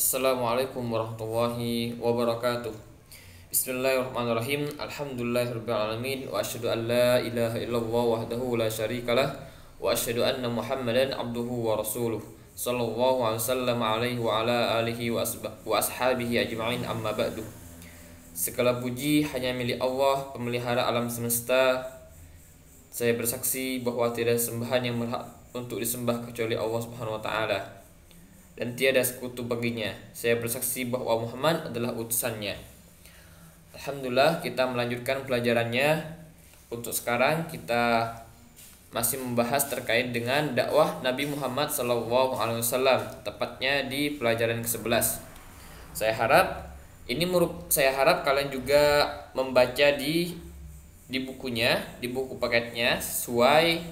Assalamualaikum warahmatullahi wabarakatuh. Bismillahirrahmanirrahim. Alhamdulillahirrabbilalamin. Wa asyhadu an la ilaha illallah wahdahu la syarikalah. Wa asyhadu anna Muhammadan abduhu wa rasuluh. Sallallahu alaihi wasallam alaihi wa ala alihi wa ashabihi ajma'in, amma ba'du. Segala puji hanya milik Allah, pemelihara alam semesta. Saya bersaksi bahwa tiada sembahan yang berhak untuk disembah kecuali Allah Subhanahu wa taala, dan tiada sekutu baginya. Saya bersaksi bahwa Muhammad adalah utusannya. Alhamdulillah, kita melanjutkan pelajarannya. Untuk sekarang kita masih membahas terkait dengan dakwah Nabi Muhammad SAW, tepatnya di pelajaran ke-11. Saya harap kalian juga membaca di bukunya, di buku paketnya, sesuai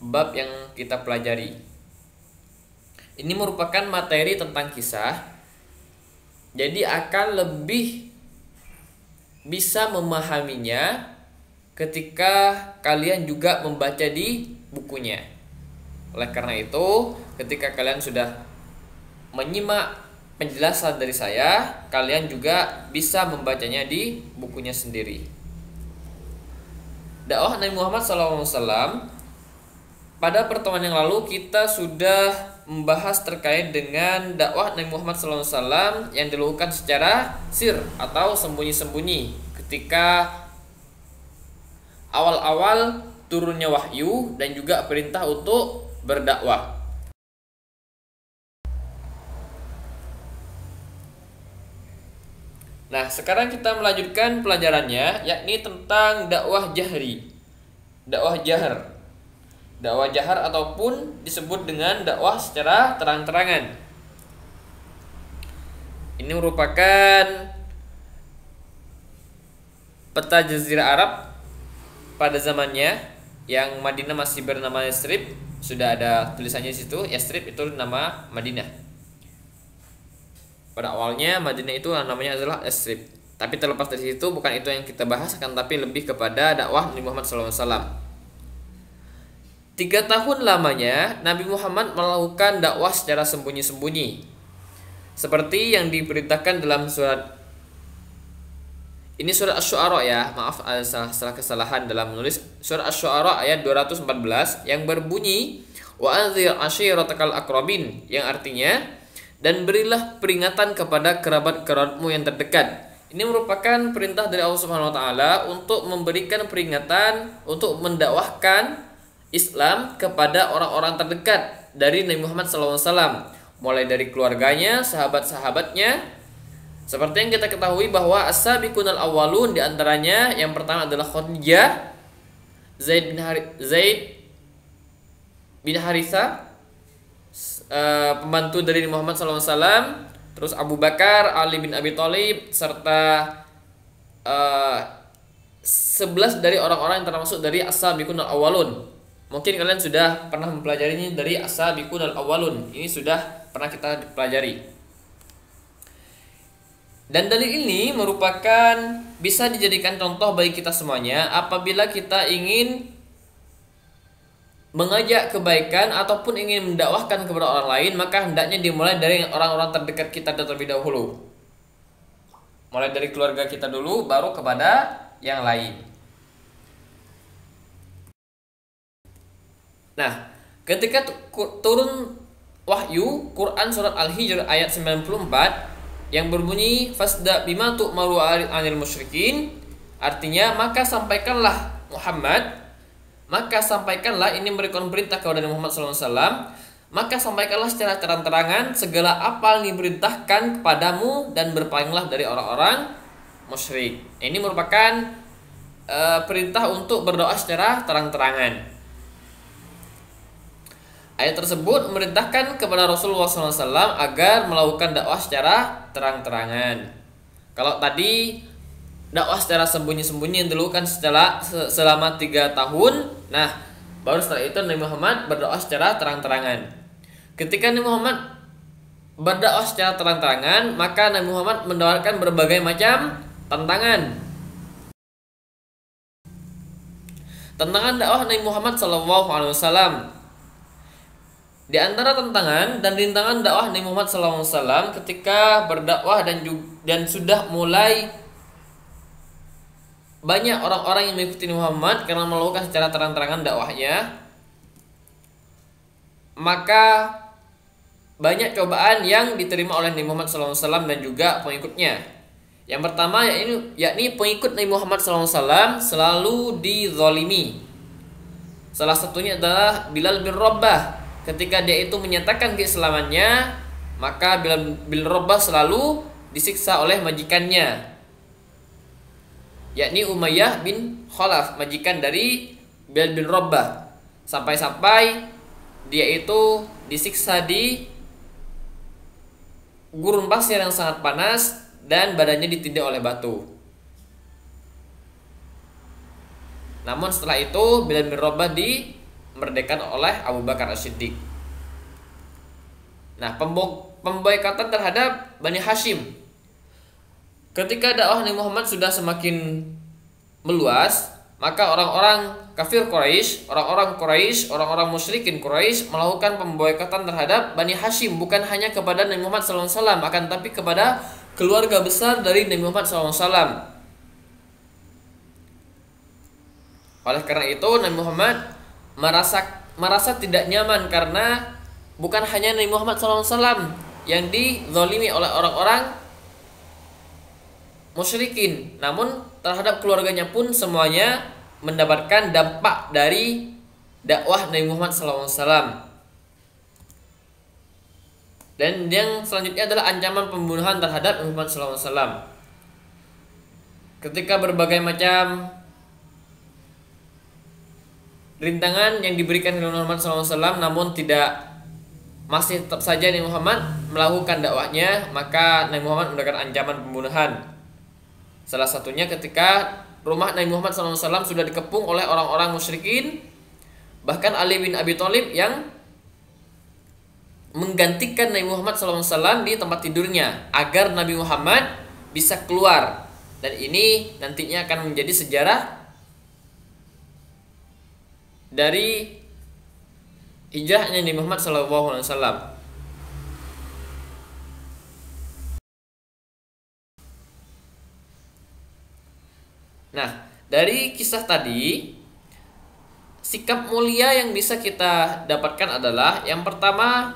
bab yang kita pelajari. Ini merupakan materi tentang kisah, jadi akan lebih bisa memahaminya ketika kalian juga membaca di bukunya. Oleh karena itu, ketika kalian sudah menyimak penjelasan dari saya, kalian juga bisa membacanya di bukunya sendiri. Dakwah Nabi Muhammad SAW. Pada pertemuan yang lalu kita sudah membahas terkait dengan dakwah Nabi Muhammad SAW yang dilakukan secara sir atau sembunyi-sembunyi ketika awal-awal turunnya wahyu dan juga perintah untuk berdakwah. Nah, sekarang kita melanjutkan pelajarannya, yakni tentang dakwah jahri, dakwah jahar. Dakwah jahar ataupun disebut dengan dakwah secara terang-terangan. Ini merupakan peta jazirah Arab pada zamannya, yang Madinah masih bernama Yasrib. Sudah ada tulisannya di situ, Yasrib itu nama Madinah. Pada awalnya Madinah itu namanya adalah Yasrib. Tapi terlepas dari situ, bukan itu yang kita bahas, akan tapi lebih kepada dakwah Nabi Muhammad SAW. 3 tahun lamanya Nabi Muhammad melakukan dakwah secara sembunyi-sembunyi, seperti yang diperintahkan dalam surat ini, surat Asy-Syu'ara ya. Maaf, ada salah kesalahan dalam menulis. Surat Asy-Syu'ara ayat 214 yang berbunyi wa anzir ashiratakal aqrabin, yang artinya dan berilah peringatan kepada kerabat-kerabatmu yang terdekat. Ini merupakan perintah dari Allah Subhanahu wa taala untuk memberikan peringatan, untuk mendakwahkan Islam kepada orang-orang terdekat dari Nabi Muhammad SAW, mulai dari keluarganya, sahabat-sahabatnya. Seperti yang kita ketahui bahwa as-sabiqunal awwalun, di antaranya yang pertama adalah Khadijah, Zaid bin Haritha, pembantu dari Muhammad SAW, terus Abu Bakar, Ali bin Abi Thalib, serta 11 dari orang-orang yang termasuk dari as-sabiqunal awwalun. Mungkin kalian sudah pernah mempelajarinya dari as-sabiqunal awwalun. Ini sudah pernah kita pelajari. Dan dalil ini merupakan bisa dijadikan contoh bagi kita semuanya apabila kita ingin mengajak kebaikan ataupun ingin mendakwahkan kepada orang lain, maka hendaknya dimulai dari orang-orang terdekat kita terlebih dahulu. Mulai dari keluarga kita dulu, baru kepada yang lain. Nah, ketika turun wahyu Quran surat Al-Hijr ayat 94 yang berbunyi fasda bima tu'maru anil musyrikin, artinya maka sampaikanlah ini memberikan perintah kepada Muhammad SAW, maka sampaikanlah secara terang-terangan segala apa yang diperintahkan kepadamu dan berpalinglah dari orang-orang musyrik. Ini merupakan perintah untuk berdoa secara terang-terangan. Ayat tersebut memerintahkan kepada Rasulullah SAW agar melakukan dakwah secara terang-terangan. Kalau tadi dakwah secara sembunyi-sembunyi yang dilakukan selama 3 tahun, nah baru setelah itu Nabi Muhammad berdakwah secara terang-terangan. Ketika Nabi Muhammad berdakwah secara terang-terangan, maka Nabi Muhammad menawarkan berbagai macam tantangan. Tantangan dakwah Nabi Muhammad SAW Di antara tantangan dan rintangan dakwah Nabi Muhammad SAW ketika berdakwah dan sudah mulai banyak orang-orang yang mengikuti Nabi Muhammad karena melakukan secara terang-terangan dakwahnya, maka banyak cobaan yang diterima oleh Nabi Muhammad SAW dan juga pengikutnya. Yang pertama yakni pengikut Nabi Muhammad SAW selalu dizalimi. Salah satunya adalah Bilal bin Rabah. Ketika dia itu menyatakan keislamannya, maka Bilal bin Rabah selalu disiksa oleh majikannya, yakni Umayyah bin Khalaf, majikan dari Bilal bin Rabah. Sampai-sampai dia itu disiksa di gurun pasir yang sangat panas dan badannya ditindak oleh batu. Namun setelah itu Bilal bin Rabah dimerdekakan oleh Abu Bakar As-Siddiq. Nah, pemboikatan terhadap Bani Hashim. Ketika dakwah Nabi Muhammad sudah semakin meluas, maka orang-orang kafir Quraisy, orang-orang musyrikin Quraisy melakukan pemboikatan terhadap Bani Hashim, bukan hanya kepada Nabi Muhammad SAW, akan tapi kepada keluarga besar dari Nabi Muhammad SAW. Oleh karena itu Nabi Muhammad merasa tidak nyaman karena bukan hanya Nabi Muhammad SAW yang dizalimi oleh orang-orang musyrikin, namun terhadap keluarganya pun semuanya mendapatkan dampak dari dakwah Nabi Muhammad SAW. Dan yang selanjutnya adalah ancaman pembunuhan terhadap Nabi Muhammad SAW. Ketika berbagai macam rintangan yang diberikan Nabi Muhammad SAW, namun masih tetap saja Nabi Muhammad melakukan dakwahnya, maka Nabi Muhammad mendapatkan ancaman pembunuhan. Salah satunya ketika rumah Nabi Muhammad SAW sudah dikepung oleh orang-orang musyrikin, bahkan Ali bin Abi Thalib yang menggantikan Nabi Muhammad SAW di tempat tidurnya agar Nabi Muhammad bisa keluar. Dan ini nantinya akan menjadi sejarah dari hijrahnya Nabi Muhammad SAW. Nah, dari kisah tadi, sikap mulia yang bisa kita dapatkan adalah yang pertama,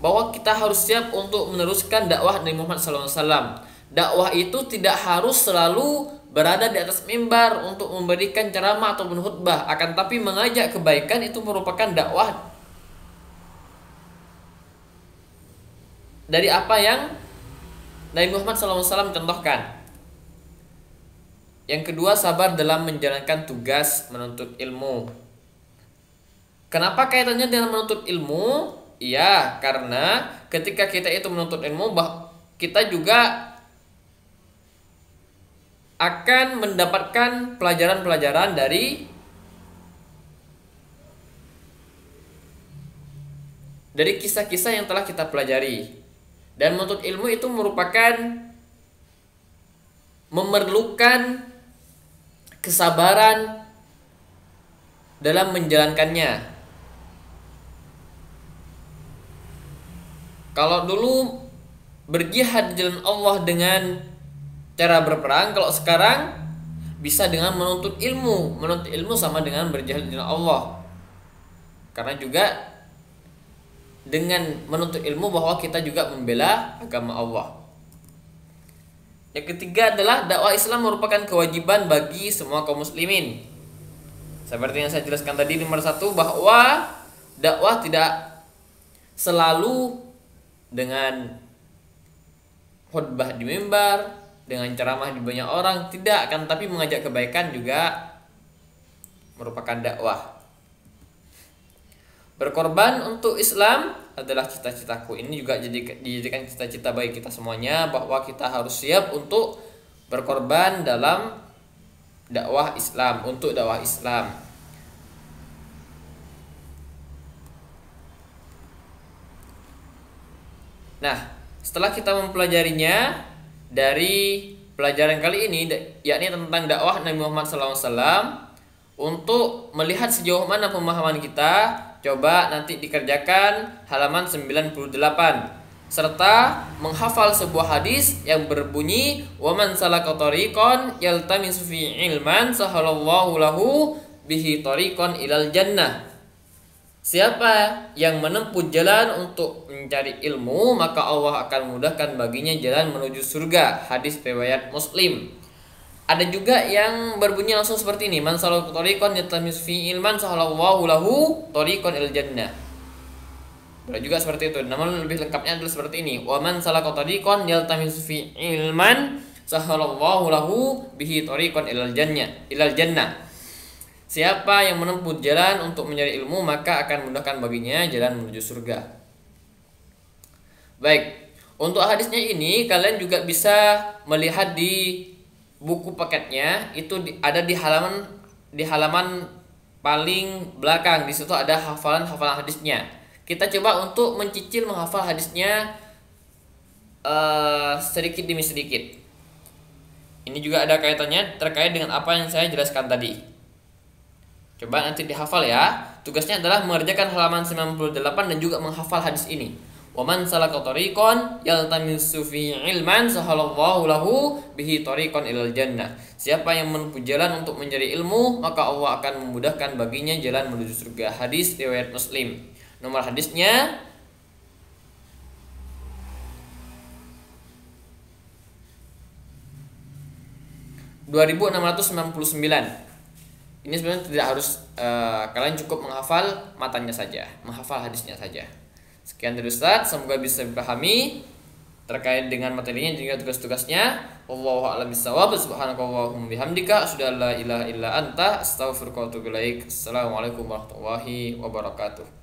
bahwa kita harus siap untuk meneruskan dakwah Nabi Muhammad SAW. Dakwah itu tidak harus selalu berada di atas mimbar untuk memberikan ceramah ataupun khutbah, akan tapi mengajak kebaikan itu merupakan dakwah dari apa yang Nabi Muhammad SAW contohkan. Yang kedua, sabar dalam menjalankan tugas menuntut ilmu. Kenapa kaitannya dengan menuntut ilmu? Iya, karena ketika kita itu menuntut ilmu, kita juga akan mendapatkan pelajaran-pelajaran dari kisah-kisah yang telah kita pelajari. Dan menuntut ilmu itu merupakan memerlukan kesabaran dalam menjalankannya. Kalau dulu berjihad di jalan Allah dengan cara berperang, kalau sekarang bisa dengan menuntut ilmu. Menuntut ilmu sama dengan berjihad di jalan Allah. Karena juga dengan menuntut ilmu bahwa kita juga membela agama Allah. Yang ketiga adalah dakwah Islam merupakan kewajiban bagi semua kaum muslimin. Seperti yang saya jelaskan tadi, nomor 1, bahwa dakwah tidak selalu dengan khutbah di mimbar, dengan ceramah di banyak orang, tidak, akan tapi mengajak kebaikan juga merupakan dakwah. Berkorban untuk Islam adalah cita-citaku. Ini juga dijadikan cita-cita bagi kita semuanya, bahwa kita harus siap untuk berkorban dalam dakwah Islam, untuk dakwah Islam. Nah, setelah kita mempelajarinya dari pelajaran kali ini, yakni tentang dakwah Nabi Muhammad SAW, untuk melihat sejauh mana pemahaman kita Coba nanti dikerjakan halaman 98. Serta menghafal sebuah hadis yang berbunyi wa man salaka tariqan yaltamisu fi ilman sahalallahu lahu bihi tariqan ilal jannah. Siapa yang menempuh jalan untuk mencari ilmu, maka Allah akan memudahkan baginya jalan menuju surga. Hadis riwayat Muslim. Ada juga yang berbunyi langsung seperti ini, man salaka tariqan yaltamisu fi ilman sahalallahu lahu tariqan ilal jannah. Boleh juga seperti itu. Namun lebih lengkapnya adalah seperti ini. Wa man salaka tariqan yaltamisu fi ilman sahalallahu lahu bihi tariqan ilal jannah. Siapa yang menempuh jalan untuk mencari ilmu, maka akan memudahkan baginya jalan menuju surga. Baik. Untuk hadisnya ini kalian juga bisa melihat di buku paketnya, itu ada di halaman paling belakang. Di situ ada hafalan-hafalan hadisnya. Kita coba untuk mencicil menghafal hadisnya sedikit demi sedikit. Ini juga ada kaitannya terkait dengan apa yang saya jelaskan tadi. Coba nanti dihafal ya. Tugasnya adalah mengerjakan halaman 98 dan juga menghafal hadis ini. Wa man salaka tariqan yaltamisu fi ilman sahalallahu lahu bihi tariqan ilal jannah. Siapa yang menempuh jalan untuk mencari ilmu, maka Allah akan memudahkan baginya jalan menuju surga. Hadis riwayat Muslim. Nomor hadisnya 2699. Ini sebenarnya tidak harus, kalian cukup menghafal matanya saja, menghafal hadisnya saja. Sekian dari Ustaz, semoga bisa dipahami terkait dengan materinya dan juga tugas-tugasnya. Wallahu a'lam bishawab. Subhanakallahumma bihamdika asyhadu an la ilaha illa anta astaghfiruka wa atubu ilaik. Assalamualaikum warahmatullahi wabarakatuh.